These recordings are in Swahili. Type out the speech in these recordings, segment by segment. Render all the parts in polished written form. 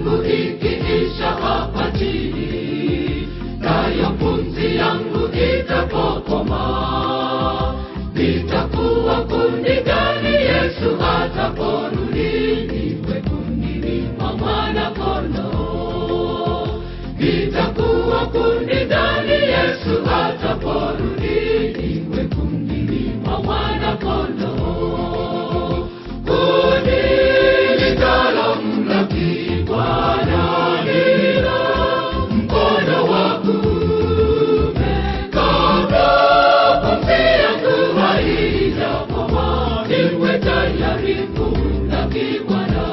yangu ikiisha hapa chini, nayo pumzi yangu itapokoma, nitakuwa kundi gani Yesu ataporudi? Niwe kundini mwa Mwana-Kondoo. Nitakuwa kundi gani Yesu ataporudi? Niwe kundini mwa Mwana-Kondoo. Kundi litalomlaki Bwana lila mkono wa kuume, kabla pumzi yangu haijapoma, niwe tayari kumlaki Bwana.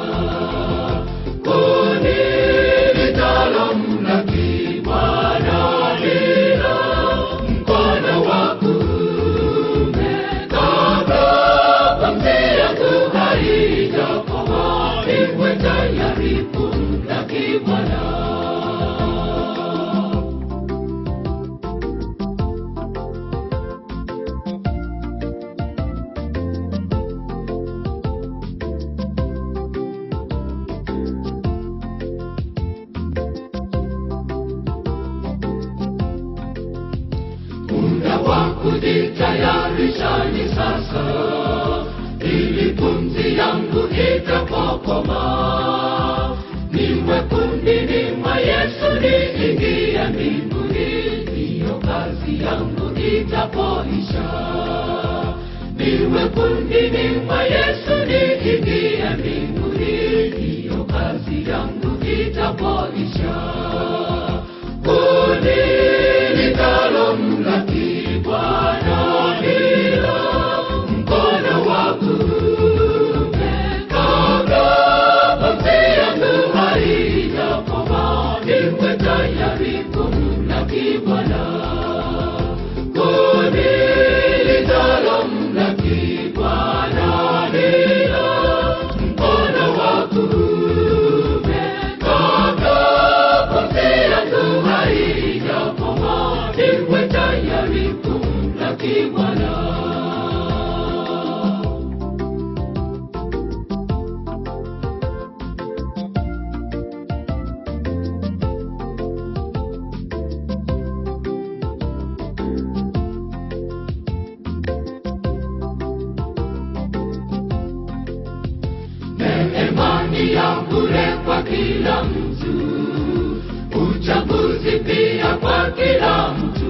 Kundi litalomlaki Bwana lila mkono wa kuume, kabla pumzi yangu haijapoma, niwe tayari kumlaki Bwana. Muda wa kujitayarisha ni sasa, ili pumzi yangu itapokoma, niwe kundini mwa Yesu, niingie mbinguni, ndiyo kazi yangu itapoisha. Niwe kundini mwa Yesu, niingie mbinguni, ndiyo kazi yangu itapoisha. Kundi litalomlaki Bwana lila mkono wa kuume, kabla pumzi yangu haijapoma, niwe tayari kumlaki Bwana. Kundi litalomlaki Bwana lila mkono wa kuume, kabla pumzi yangu haijapoma, niwe tayari kumlaki Bwana. Neema ni ya bure kwa kila mtu, uchaguzi pia kwa kila mtu.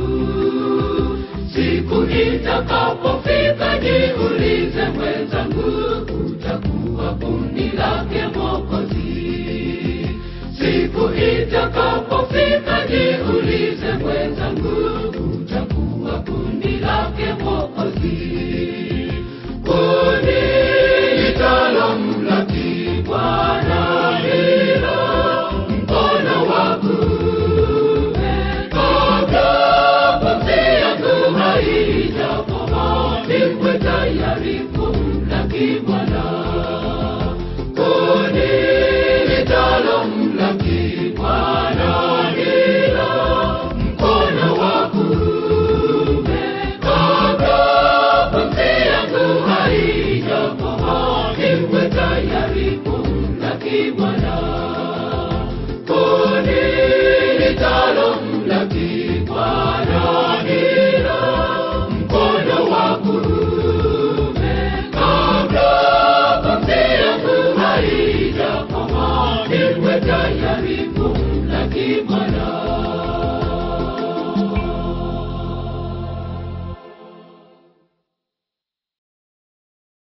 Siku itakapofika, jiulize mwenzangu, utakuwa kundi lake Mwokozi? Siku itakapofika, jiulize mwenzangu, utakuwa kundi lake Mwokozi? Kundi litalomlaki Bwana lila mkono wa kuume, kabla pumzi yangu haijapoma, niwe tayari kumlaki Bwana. Kundi litalomlaki Bwana lila mkono wa kuume, kabla pumzi yangu haijapoma, niwe tayari kumlaki Bwana. Kundi litalomlaki Bwana lila mkono wa kuume, kabla pumzi yangu haijapoma,